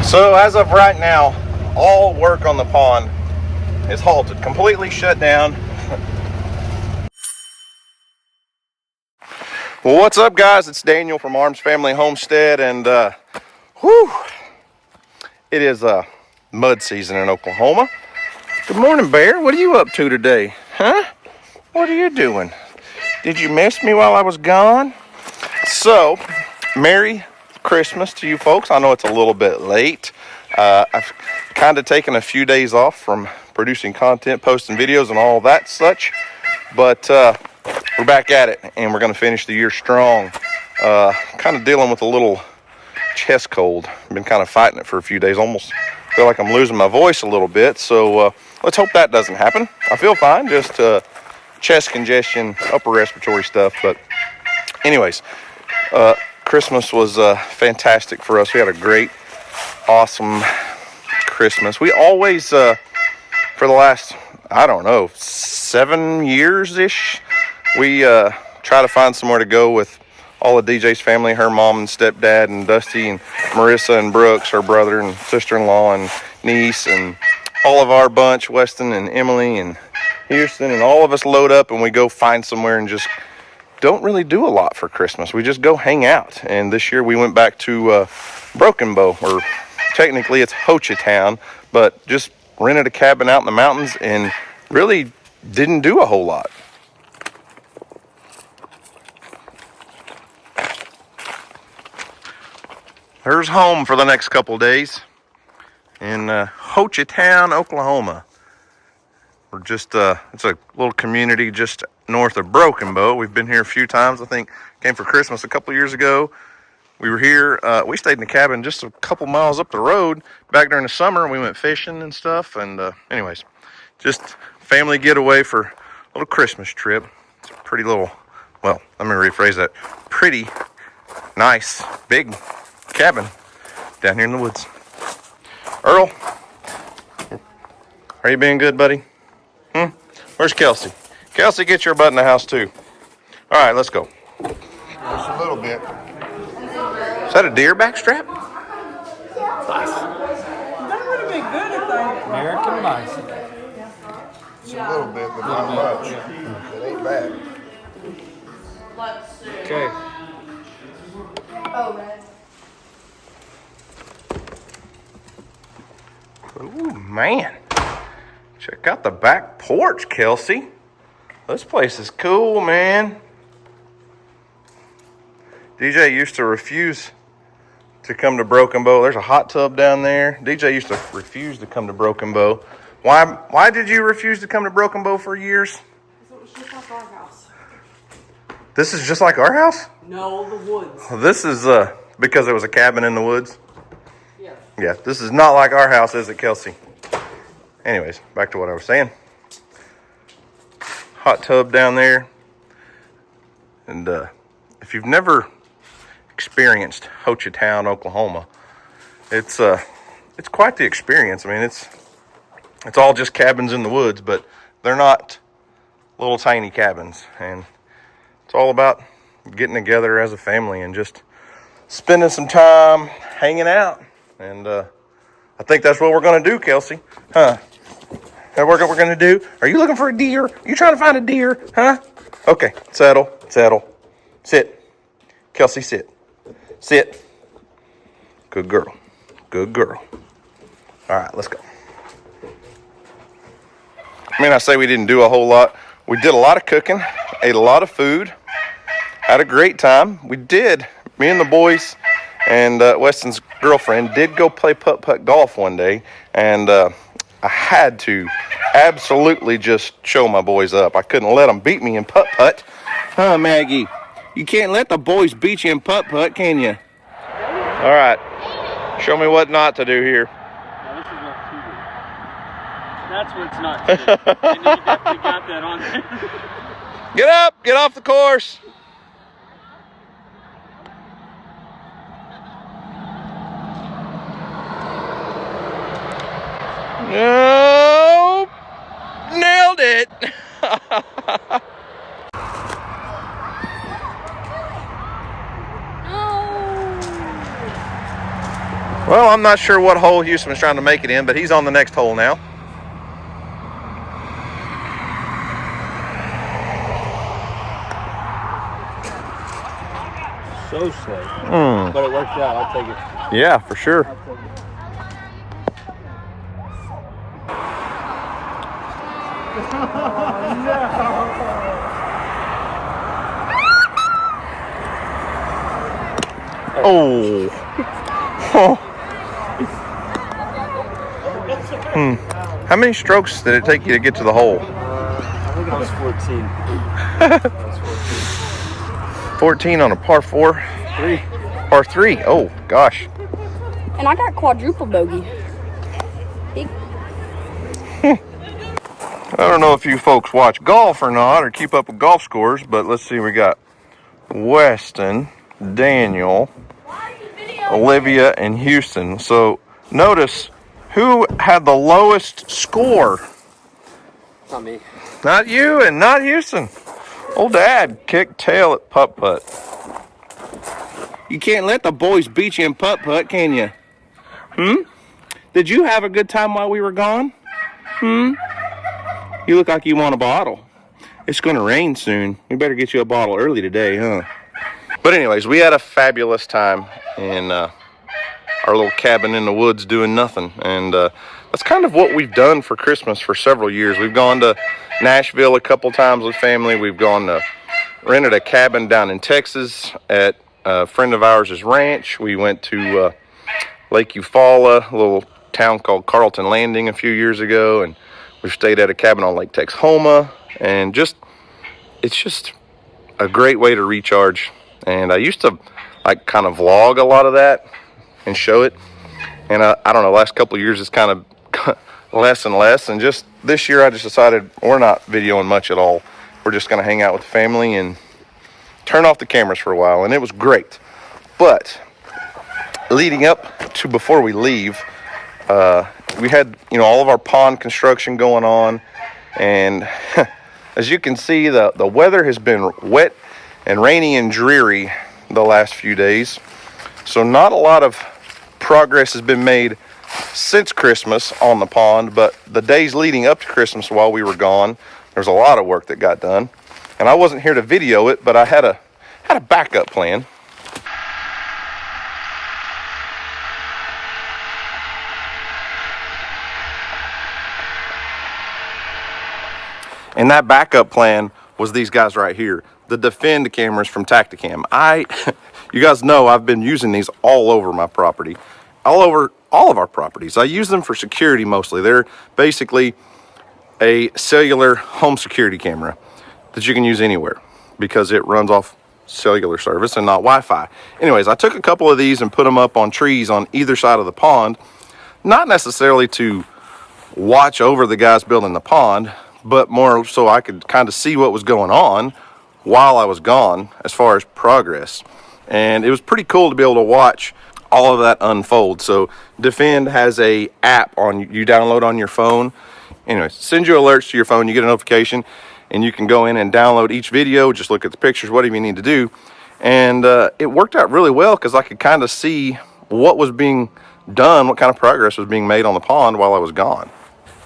So as of right now, all work on the pond is halted, completely shut down. Well, what's up, guys? It's Daniel from Arms Family Homestead, and it is mud season in Oklahoma. Good morning, Bear. What are you up to today? Huh? What are you doing? Did you miss me while I was gone? So, Merry Christmas to you folks. I know it's a little bit late. I've kind of taken a few days off from producing content, posting videos, and all that such. But we're back at it, and we're going to finish the year strong. Kind of dealing with a little chest cold. I've been kind of fighting it for a few days. Almost feel like I'm losing my voice a little bit. So let's hope that doesn't happen. I feel fine, just chest congestion, upper respiratory stuff. But anyways, Christmas was fantastic for us. We had a great, awesome Christmas. We always, for the last, I don't know, 7 years-ish, we try to find somewhere to go with all of DJ's family, her mom and stepdad, and Dusty and Marissa and Brooks, her brother and sister-in-law and niece, and all of our bunch, Weston and Emily and Houston, and all of us load up and we go find somewhere and just don't really do a lot for Christmas. We just go hang out. And this year we went back to Broken Bow, or technically it's Ho Chi Town, but just rented a cabin out in the mountains and really didn't do a whole lot. There's home for the next couple of days in Ho Chi Town, Oklahoma. We're just, it's a little community just north of Broken Bow. We've been here a few times. I think came for Christmas a couple years ago. We were here, we stayed in the cabin just a couple miles up the road back during the summer, and we went fishing and stuff. And anyways, just family getaway for a little Christmas trip. It's a pretty little, well, let me rephrase that. Pretty nice, big cabin down here in the woods. Earl, are you being good, buddy? Where's Kelsey? Kelsey, get your butt in the house too. All right, let's go. Just a little bit. Is that a deer backstrap? Nice. That would have been good if they... American bison. It's a little bit, but not much. Yeah. It ain't bad. Okay. Oh, red. Ooh, man. Check out the back porch, Kelsey. This place is cool, man. DJ used to refuse to come to Broken Bow. There's a hot tub down there. DJ used to refuse to come to Broken Bow. Why did you refuse to come to Broken Bow for years? Because it was just like our house. This is just like our house? No, the woods. Well, this is because there was a cabin in the woods? Yeah. Yeah, this is not like our house, is it, Kelsey? Anyways, back to what I was saying. Hot tub down there. And if you've never experienced Ho Chi Town, Oklahoma, it's quite the experience. I mean, it's all just cabins in the woods, but they're not little tiny cabins. And it's all about getting together as a family and just spending some time hanging out. And I think that's what we're going to do, Kelsey. Huh? That what we're going to do? Are you looking for a deer? Are you trying to find a deer? Huh? Okay, settle. Sit. Kelsey, sit. Sit. Good girl. Good girl. All right, let's go. I mean, I say we didn't do a whole lot. We did a lot of cooking, ate a lot of food, had a great time. We did, me and the boys and Weston's girlfriend did go play putt-putt golf one day, and I had to absolutely just show my boys up. I couldn't let them beat me in putt-putt. Huh, Maggie? You can't let the boys beat you in putt-putt, can you? All right. Show me what not to do here. No, this is what's not to do. That's what's not to do. And you definitely got that on there. Get up. Get off the course. No. Nailed it. Well, I'm not sure what hole Houston was trying to make it in, but he's on the next hole now. So slow. But it worked out. I'll take it. Yeah, for sure. Oh. How many strokes did it take you to get to the hole? I think I was 14. I was 14. 14 on a par 4? Par 3. Oh, gosh. And I got quadruple bogey. I don't know if you folks watch golf or not or keep up with golf scores, but let's see. We got Weston, Daniel, Olivia, and Houston. So notice who had the lowest score. Not me. Not you and not Houston. Old Dad kicked tail at putt-putt. You can't let the boys beat you in putt-putt, can you? Did you have a good time while we were gone? You look like you want a bottle. It's going to rain soon. We better get you a bottle early today, huh? But anyways, we had a fabulous time in our little cabin in the woods doing nothing. And that's kind of what we've done for Christmas for several years. We've gone to Nashville a couple times with family. We've gone to rented a cabin down in Texas at a friend of ours' ranch. We went to Lake Eufaula, a little town called Carlton Landing a few years ago. And we've stayed at a cabin on Lake Texhoma. And it's just a great way to recharge. And I used to like kind of vlog a lot of that and show it. And I don't know, last couple of years it's kind of less and less. And just this year I just decided we're not videoing much at all. We're just going to hang out with the family and turn off the cameras for a while. And it was great. But leading up to before we leave, we had, all of our pond construction going on. And as you can see, the weather has been wet and rainy and dreary the last few days. So not a lot of progress has been made since Christmas on the pond, but the days leading up to Christmas while we were gone, there's a lot of work that got done. And I wasn't here to video it, but I had a backup plan. And that backup plan was these guys right here, the Defend cameras from Tacticam. You guys know I've been using these all over my property, all over all of our properties. I use them for security mostly. They're basically a cellular home security camera that you can use anywhere because it runs off cellular service and not Wi-Fi. Anyways, I took a couple of these and put them up on trees on either side of the pond, not necessarily to watch over the guys building the pond, but more so I could kind of see what was going on while I was gone as far as progress. And it was pretty cool to be able to watch all of that unfold. So Defend has a app you download on your phone. Anyway, sends you alerts to your phone. You get a notification and you can go in and download each video, just look at the pictures, whatever you need to do. And it worked out really well because I could kind of see what was being done, what kind of progress was being made on the pond while I was gone.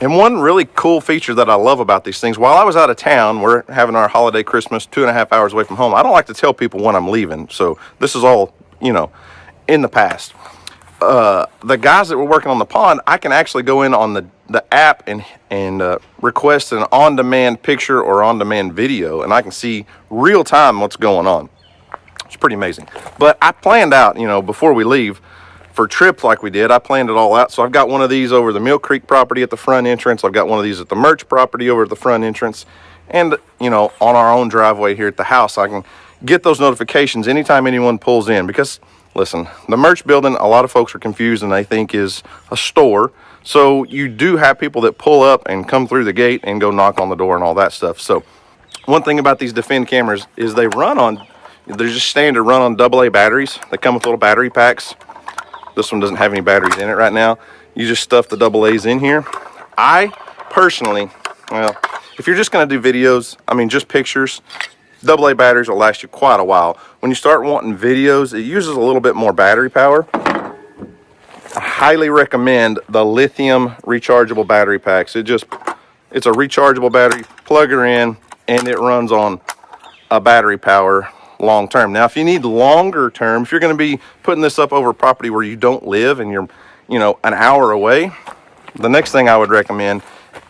And one really cool feature that I love about these things, while I was out of town, we're having our holiday Christmas 2.5 hours away from home. I don't like to tell people when I'm leaving. So this is all, in the past. The guys that were working on the pond, I can actually go in on the app and request an on-demand picture or on-demand video. And I can see real time what's going on. It's pretty amazing. But I planned out, before we leave, for trips like we did, I planned it all out. So I've got one of these over the Mill Creek property at the front entrance. I've got one of these at the Merch property over at the front entrance. And, on our own driveway here at the house, I can get those notifications anytime anyone pulls in. Because, listen, the Merch building, a lot of folks are confused and they think is a store. So you do have people that pull up and come through the gate and go knock on the door and all that stuff. So one thing about these Defend cameras is they're just standard run on AA batteries. They come with little battery packs. This one doesn't have any batteries in it right now. You just stuff the AA's in here. I personally, if you're just going to do videos, just pictures, AA batteries will last you quite a while. When you start wanting videos, it uses a little bit more battery power. I highly recommend the lithium rechargeable battery packs. It's a rechargeable battery, plug her in, and it runs on a battery power long term. Now, if you need longer term, if you're going to be putting this up over property where you don't live and you're, an hour away, the next thing I would recommend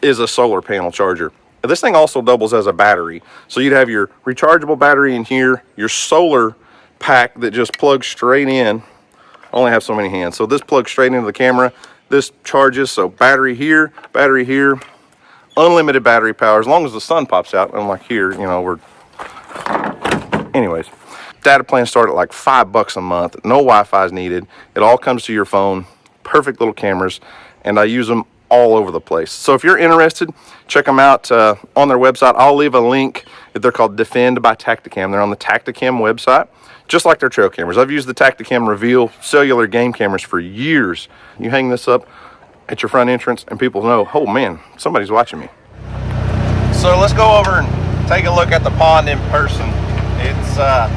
is a solar panel charger. This thing also doubles as a battery. So you'd have your rechargeable battery in here, your solar pack that just plugs straight in. I only have so many hands. So this plugs straight into the camera. This charges, so battery here, unlimited battery power as long as the sun pops out. Unlike here, anyways. Data plans start at like $5 a month. No Wi-Fi is needed. It all comes to your phone. Perfect little cameras, and I use them all over the place. So if you're interested, check them out on their website. I'll leave a link. They're called Defend by Tacticam. They're on the Tacticam website, just like their trail cameras. I've used the Tacticam Reveal cellular game cameras for years. You hang this up at your front entrance, and people know, oh man, somebody's watching me. So let's go over and take a look at the pond in person. It's a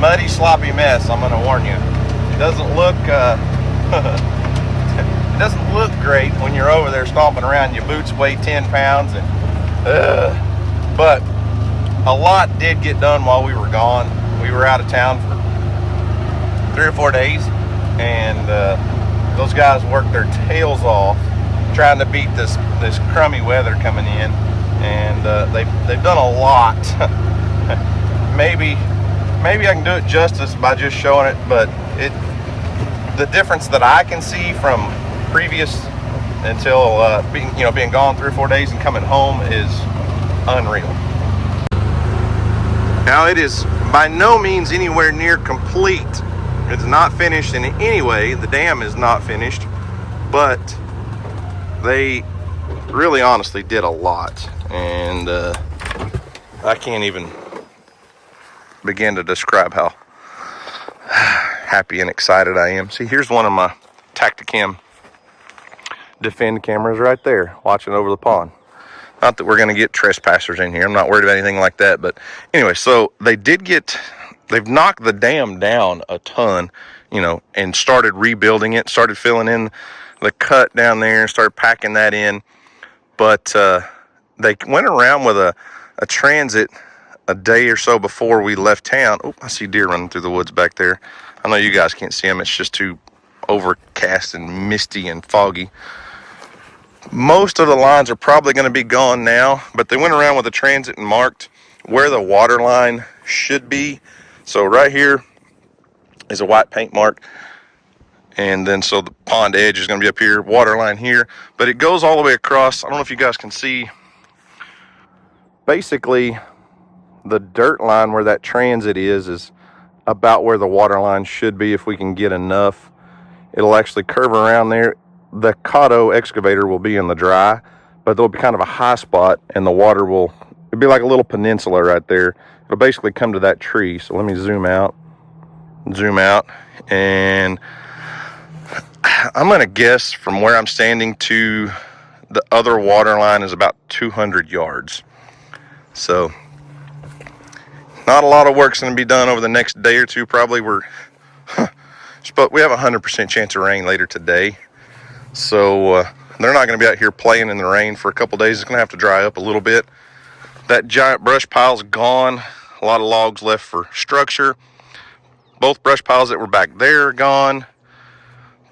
muddy, sloppy mess, I'm gonna warn you. It doesn't look it doesn't look great when you're over there stomping around. Your boots weigh 10 pounds, but a lot did get done while we were gone. We were out of town for 3 or 4 days, and those guys worked their tails off trying to beat this crummy weather coming in, and they've done a lot. Maybe I can do it justice by just showing it, but the difference that I can see from previous until being gone 3 or 4 days and coming home is unreal. Now, it is by no means anywhere near complete. It's not finished in any way. The dam is not finished, but they really honestly did a lot, and I can't even begin to describe how happy and excited I am. See, here's one of my Tacticam Defend cameras right there, watching over the pond. Not that we're going to get trespassers in here. I'm not worried about anything like that. But anyway, so they've knocked the dam down a ton, and started rebuilding it, started filling in the cut down there and started packing that in. But they went around with a transit a day or so before we left town. Oh, I see deer running through the woods back there. I know you guys can't see them. It's just too overcast and misty and foggy. Most of the lines are probably going to be gone now, but they went around with a transit and marked where the water line should be. So right here is a white paint mark, and then so the pond edge is going to be up here, water line here, but it goes all the way across. I don't know if you guys can see. Basically, the dirt line where that transit is about where the water line should be. If we can get enough, it'll actually curve around there. The Cotto excavator will be in the dry, but there'll be kind of a high spot, and the water it'll be like a little peninsula right there. It'll basically come to that tree. So let me zoom out, and I'm going to guess from where I'm standing to the other water line is about 200 yards. So not a lot of work's going to be done over the next day or two. Probably we have a 100% chance of rain later today. So they're not going to be out here playing in the rain for a couple days. It's going to have to dry up a little bit. That giant brush pile's gone. A lot of logs left for structure. Both brush piles that were back there are gone.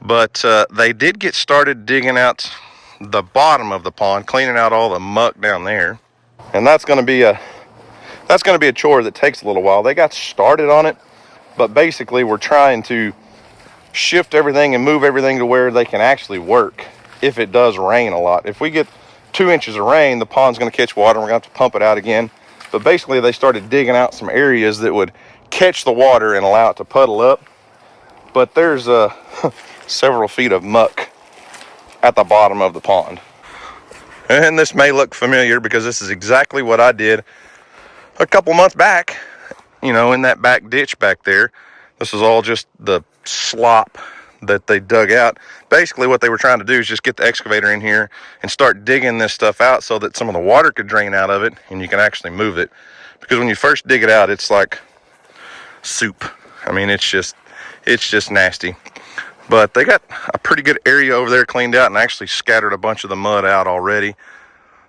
But they did get started digging out the bottom of the pond, cleaning out all the muck down there. And that's going to be a chore that takes a little while. They got started on it, but basically we're trying to shift everything and move everything to where they can actually work if it does rain a lot. If we get 2 inches of rain, the pond's going to catch water and we're going to have to pump it out again. But basically they started digging out some areas that would catch the water and allow it to puddle up. But there's several feet of muck at the bottom of the pond. And this may look familiar because this is exactly what I did a couple months back, in that back ditch back there. This is all just the slop that they dug out. Basically what they were trying to do is just get the excavator in here and start digging this stuff out so that some of the water could drain out of it and you can actually move it. Because when you first dig it out, it's like soup. I mean, it's just nasty. But they got a pretty good area over there cleaned out and actually scattered a bunch of the mud out already.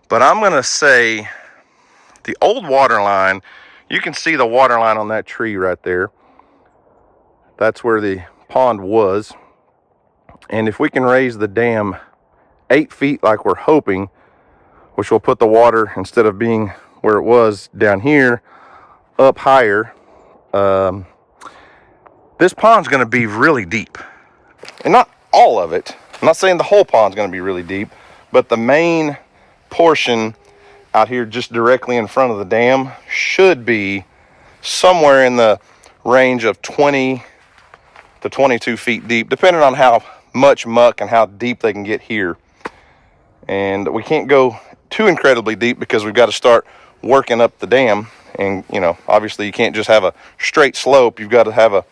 But I'm gonna say the old water line, you can see the water line on that tree right there. That's where the pond was. And if we can raise the dam 8 feet like we're hoping, which will put the water, instead of being where it was down here, up higher, this pond's going to be really deep. And not all of it. I'm not saying the whole pond's going to be really deep, but the main portion out here just directly in front of the dam should be somewhere in the range of 20 to 22 feet deep, depending on how much muck and how deep they can get here. And we can't go too incredibly deep because we've got to start working up the dam. And, you know, obviously you can't just have a straight slope. You've got to have a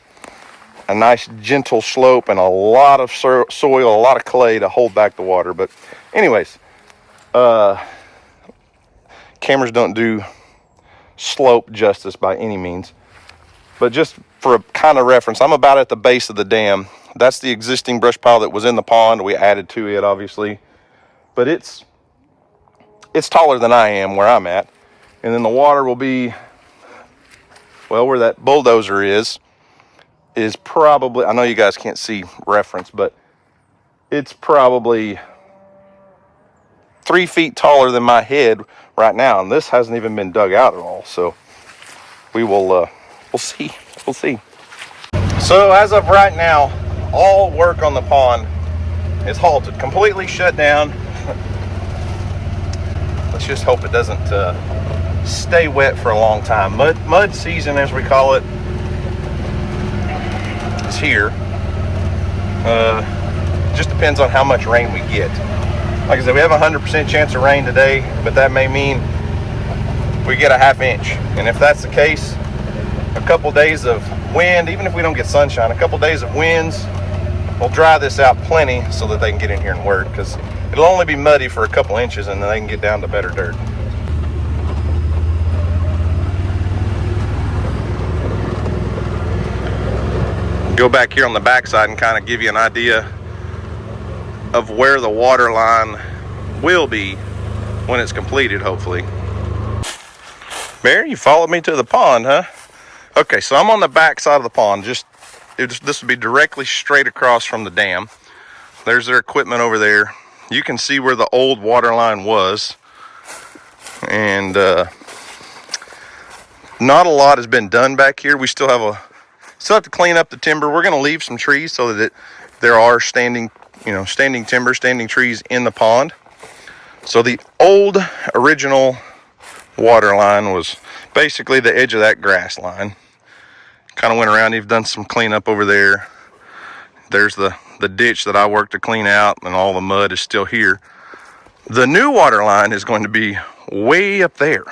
nice gentle slope and a lot of soil, a lot of clay to hold back the water. But anyways, cameras don't do slope justice by any means. But just for a kind of reference, I'm about at the base of the dam. That's the existing brush pile that was in the pond. We added to it, obviously. But it's taller than I am where I'm at. And then the water will be, well, where that bulldozer is probably, I know you guys can't see reference, but it's probably 3 feet taller than my head right now. And this hasn't even been dug out at all. So we will, we'll see. We'll see. So as of right now, all work on the pond is halted, completely shut down. Let's just hope it doesn't stay wet for a long time. Mud season, as we call it, is here. Just depends on how much rain we get. Like I said, we have a 100% chance of rain today, but that may mean we get a ½ inch. And if that's the case, a couple days of wind, even if we don't get sunshine, a couple days of winds will dry this out plenty so that they can get in here and work, because it'll only be muddy for a couple inches and then they can get down to better dirt. Go back here on the backside and kind of give you an idea of where the water line will be when it's completed, hopefully. Mary, you followed me to the pond, huh? Okay, so I'm on the back side of the pond. This would be directly straight across from the dam. There's their equipment over there. You can see where the old water line was. And not a lot has been done back here. We still have to clean up the timber. We're going to leave some trees so that there are standing timber, standing trees in the pond. So the old original water line was basically the edge of that grass line. Kind of went around. You've done some cleanup over there. There's the ditch that I worked to clean out, and all the mud is still here. The new water line is going to be way up there.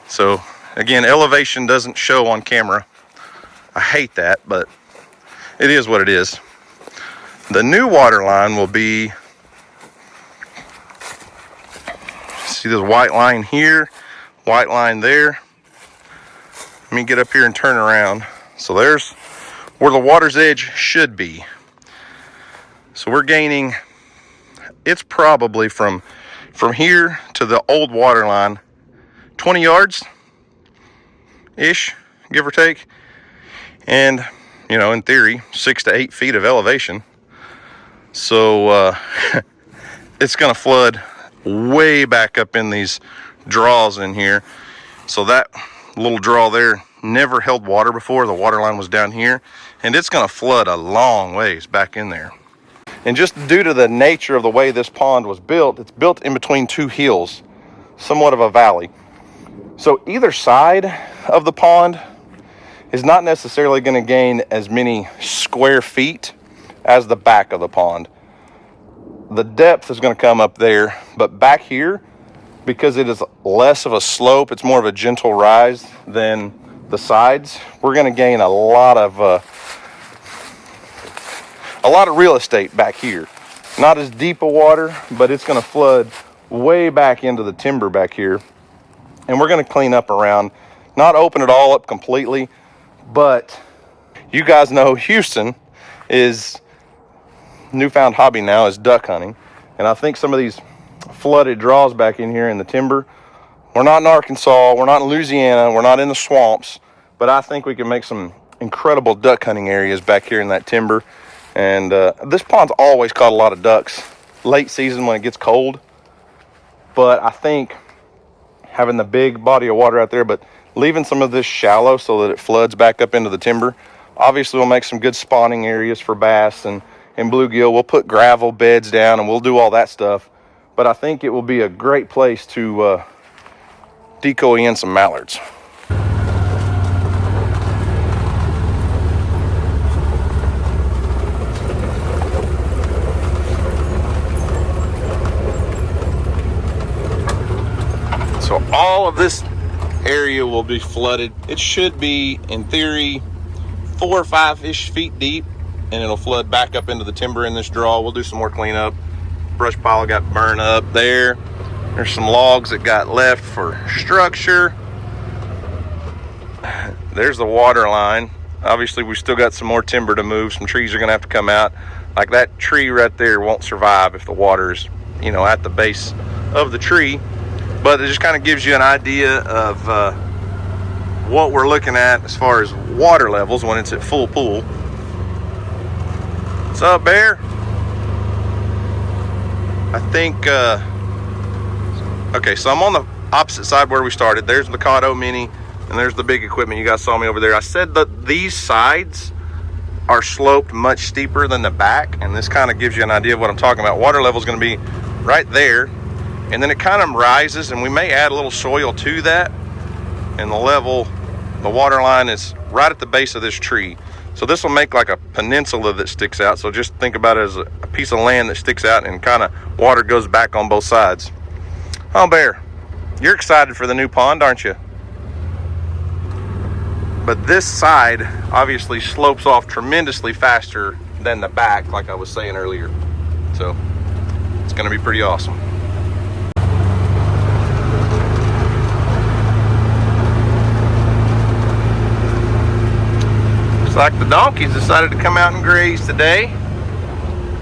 So again, elevation doesn't show on camera. I hate that, but it is what it is. The new water line will be, see this white line here, white line there. Let me get up here and turn around. So there's where the water's edge should be. So we're gaining, it's probably from here to the old water line, 20 yards ish, give or take. And, you know, in theory, 6 to 8 feet of elevation. So it's going to flood way back up in these draws in here. So that little draw there never held water before. The water line was down here, and it's going to flood a long ways back in there. And just due to the nature of the way this pond was built, it's built in between two hills, somewhat of a valley. So either side of the pond is not necessarily going to gain as many square feet as the back of the pond. The depth is going to come up there, but back here, because it is less of a slope, it's more of a gentle rise than the sides, we're going to gain a lot of real estate back here. Not as deep a water, but it's going to flood way back into the timber back here. And we're going to clean up around, not open it all up completely, but you guys know Houston is newfound hobby now is duck hunting. And I think some of these flooded draws back in here in the timber, we're not in Arkansas, we're not in Louisiana, we're not in the swamps, but I think we can make some incredible duck hunting areas back here in that timber. And this pond's always caught a lot of ducks late season when it gets cold. But I think having the big body of water out there, but leaving some of this shallow so that it floods back up into the timber, obviously we'll make some good spawning areas for bass and bluegill. We'll put gravel beds down and we'll do all that stuff. But I think it will be a great place to decoy in some mallards. So all of this area will be flooded. It should be, in theory, 4 or 5-ish feet deep, and it'll flood back up into the timber in this draw. We'll do some more cleanup. Brush pile got burned up there. There's some logs that got left for structure. There's the water line. Obviously, we still got some more timber to move. Some trees are gonna have to come out. Like that tree right there won't survive if the water's, at the base of the tree. But it just kind of gives you an idea of what we're looking at as far as water levels when it's at full pool. What's up, Bear? I think, okay, so I'm on the opposite side where we started. There's the Mikado Mini, and there's the big equipment. You guys saw me over there. I said that these sides are sloped much steeper than the back, and this kind of gives you an idea of what I'm talking about. Water level is going to be right there. And then it kind of rises, and we may add a little soil to that. And the water line is right at the base of this tree. So this will make like a peninsula that sticks out. So just think about it as a piece of land that sticks out, and kind of water goes back on both sides. Oh, Bear, you're excited for the new pond, aren't you? But this side obviously slopes off tremendously faster than the back, like I was saying earlier. So it's going to be pretty awesome. Like the donkeys decided to come out and graze today.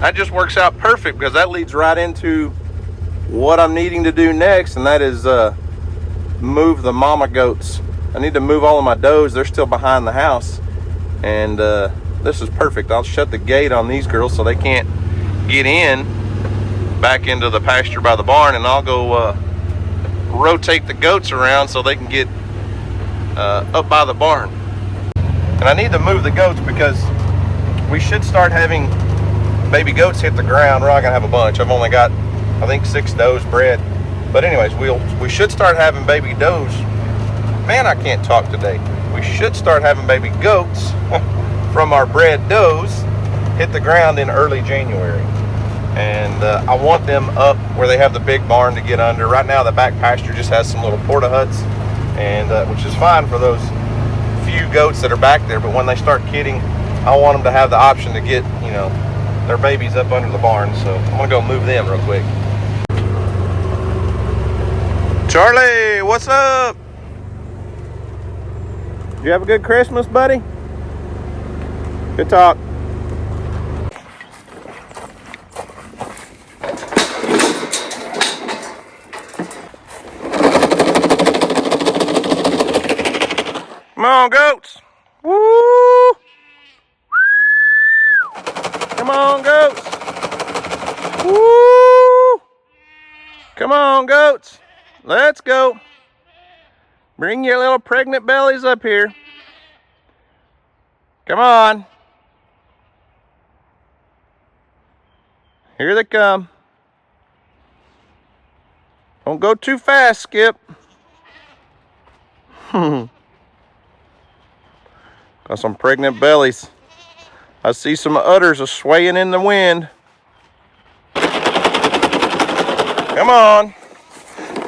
That just works out perfect because that leads right into what I'm needing to do next, and that is move the mama goats. I need to move all of my does. They're still behind the house, and this is perfect. I'll shut the gate on these girls so they can't get in back into the pasture by the barn, and I'll go rotate the goats around so they can get up by the barn. And I need to move the goats because we should start having baby goats hit the ground. We're not gonna have a bunch. I've only got, I think, 6 does bred. But anyways, we should start having baby does. Man, I can't talk today. We should start having baby goats from our bred does hit the ground in early January. And I want them up where they have the big barn to get under. Right now, the back pasture just has some little porta huts, and which is fine for those few goats that are back there, but when they start kidding, I want them to have the option to get, their babies up under the barn. So I'm gonna go move them real quick. Charlie, what's up? Did you have a good Christmas, buddy? Good talk. Come on, goats. Woo! Come on, goats. Woo! Come on, goats. Let's go. Bring your little pregnant bellies up here. Come on. Here they come. Don't go too fast, Skip. Got some pregnant bellies. I see some udders are swaying in the wind. Come on.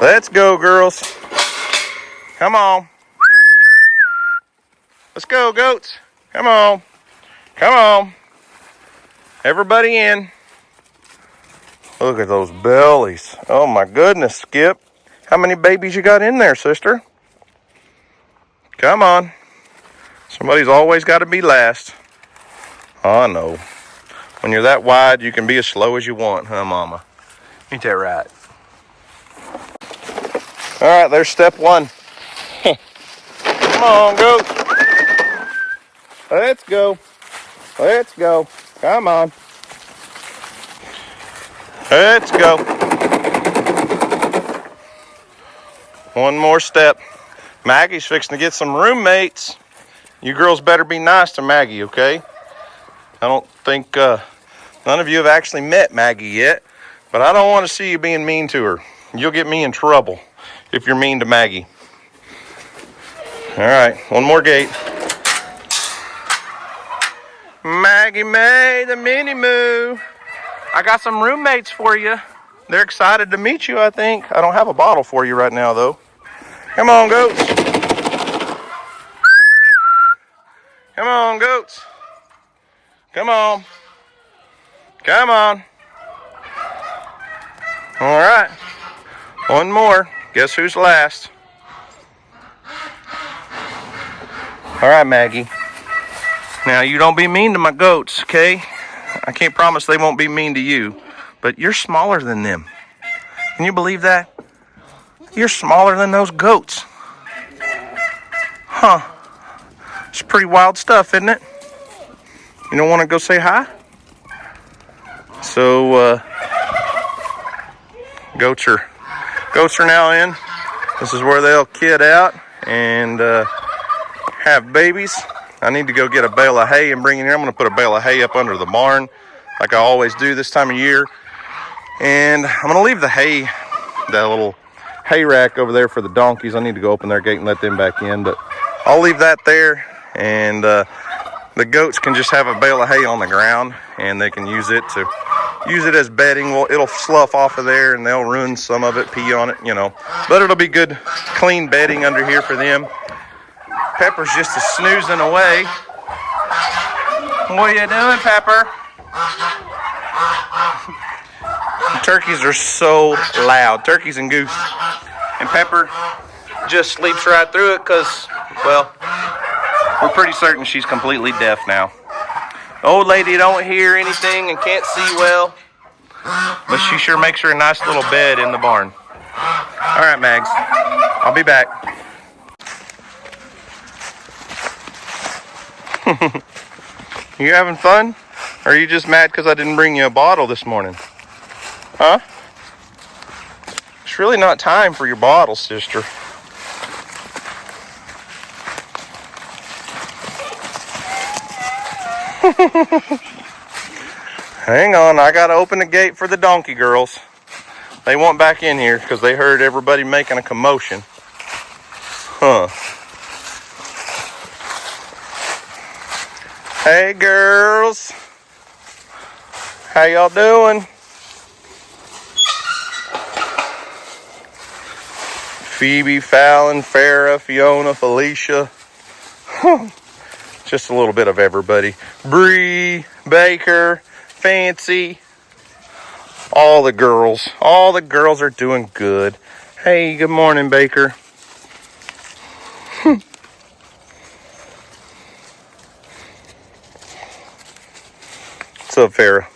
Let's go, girls. Come on. Let's go, goats. Come on. Come on. Everybody in. Look at those bellies. Oh my goodness, Skip. How many babies you got in there, sister? Come on. Somebody's always got to be last. Oh, no. When you're that wide, you can be as slow as you want, huh, Mama? Ain't that right? All right, there's step one. Come on, goats. Let's go. Let's go. Come on. Let's go. One more step. Maggie's fixing to get some roommates. You girls better be nice to Maggie, okay? I don't think none of you have actually met Maggie yet, but I don't want to see you being mean to her. You'll get me in trouble if you're mean to Maggie. All right, one more gate. Maggie May, the mini moo. I got some roommates for you. They're excited to meet you, I think. I don't have a bottle for you right now, though. Come on, goats. Come on, goats. Come on. Come on. All right. One more. Guess who's last? All right, Maggie. Now, you don't be mean to my goats, okay? I can't promise they won't be mean to you, but you're smaller than them. Can you believe that? You're smaller than those goats. Huh. It's pretty wild stuff, isn't it? You don't want to go say hi? So, goats are now in. This is where they'll kid out and have babies. I need to go get a bale of hay and bring it in. I'm going to put a bale of hay up under the barn like I always do this time of year. And I'm going to leave the hay, that little hay rack over there for the donkeys. I need to go open their gate and let them back in. But I'll leave that there. And the goats can just have a bale of hay on the ground. And they can use it as bedding. Well, it'll slough off of there and they'll ruin some of it, pee on it, you know. But it'll be good, clean bedding under here for them. Pepper's just a snoozing away. What are you doing, Pepper? Turkeys are so loud. Turkeys and goose. And Pepper just sleeps right through it because, well, we're pretty certain she's completely deaf now. The old lady don't hear anything and can't see well, but she sure makes her a nice little bed in the barn. All right, Mags. I'll be back. You having fun? Or are you just mad because I didn't bring you a bottle this morning? Huh? It's really not time for your bottle, sister. Hang on, I gotta open the gate for the donkey girls. They want back in here because they heard everybody making a commotion. Huh. Hey girls, how y'all doing? Phoebe, Fallon, Farrah, Fiona, Felicia. Just a little bit of everybody. Bree, Baker, Fancy. All the girls are doing good. Hey, good morning, Baker. What's up, Farrah?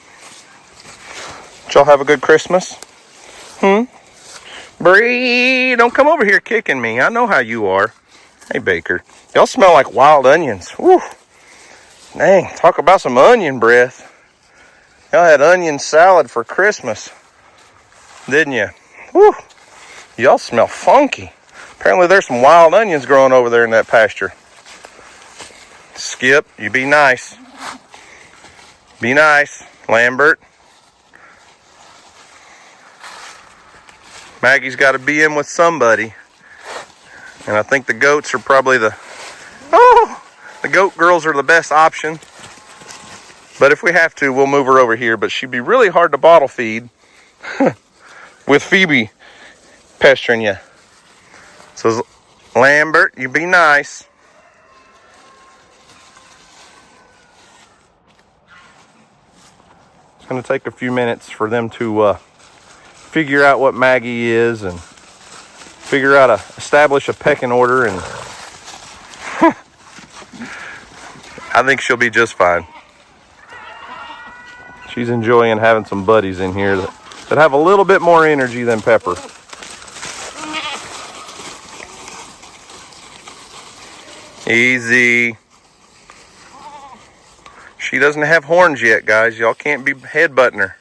Did y'all have a good Christmas? Bree, don't come over here kicking me. I know how you are. Hey, Baker. Y'all smell like wild onions. Woo. Dang, talk about some onion breath. Y'all had onion salad for Christmas, didn't you? Woo. Y'all smell funky. Apparently there's some wild onions growing over there in that pasture. Skip, you be nice. Be nice, Lambert. Maggie's got to be in with somebody. And I think the goats are probably the goat girls are the best option. But if we have to, we'll move her over here. But she'd be really hard to bottle feed with Phoebe pestering you. So Lambert, you be nice. It's going to take a few minutes for them to figure out what Maggie is and figure out establish a pecking order, and I think she'll be just fine. She's enjoying having some buddies in here that have a little bit more energy than Pepper. Easy. She doesn't have horns yet, guys. Y'all can't be headbutting her.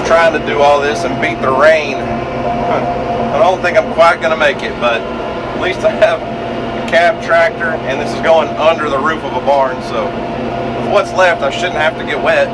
Trying to do all this and beat the rain. I don't think I'm quite gonna make it, but at least I have a cab tractor, and this is going under the roof of a barn, so with what's left I shouldn't have to get wet.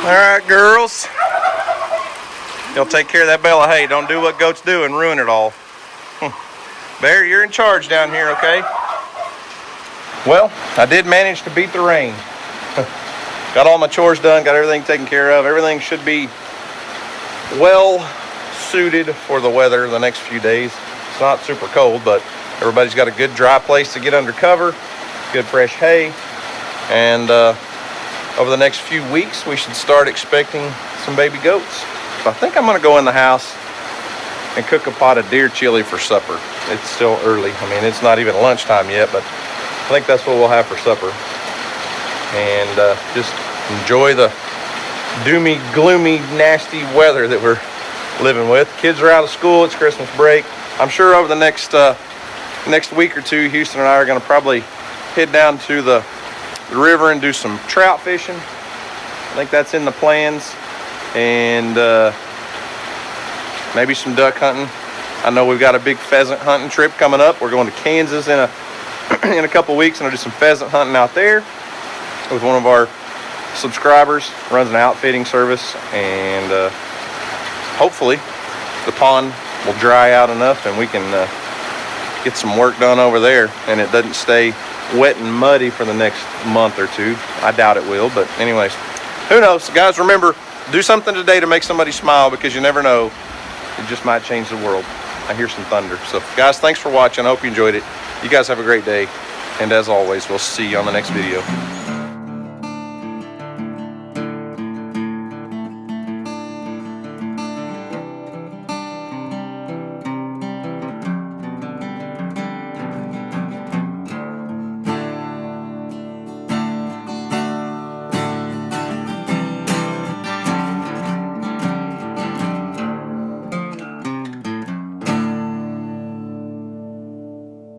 All right, girls. Y'all take care of that bale of hay. Don't do what goats do and ruin it all. Bear, you're in charge down here, okay? Well, I did manage to beat the rain. Got all my chores done, got everything taken care of. Everything should be well suited for the weather the next few days. It's not super cold, but everybody's got a good dry place to get under cover, good fresh hay, and over the next few weeks, we should start expecting some baby goats. So I think I'm gonna go in the house and cook a pot of deer chili for supper. It's still early. I mean, it's not even lunchtime yet, but I think that's what we'll have for supper. And just enjoy the doomy, gloomy, nasty weather that we're living with. Kids are out of school, it's Christmas break. I'm sure over the next week or two, Houston and I are gonna probably head down to the river and do some trout fishing. I think that's in the plans. And maybe some duck hunting. I know we've got a big pheasant hunting trip coming up. We're going to Kansas in a couple weeks, and I'll do some pheasant hunting out there with one of our subscribers. Runs an outfitting service, and hopefully the pond will dry out enough and we can get some work done over there, and it doesn't stay wet and muddy for the next month or two. I doubt it will, but anyways, who knows? Guys, remember, do something today to make somebody smile, because you never know. It just might change the world. I hear some thunder. So guys, thanks for watching. I hope you enjoyed it. You guys have a great day. And as always, we'll see you on the next video.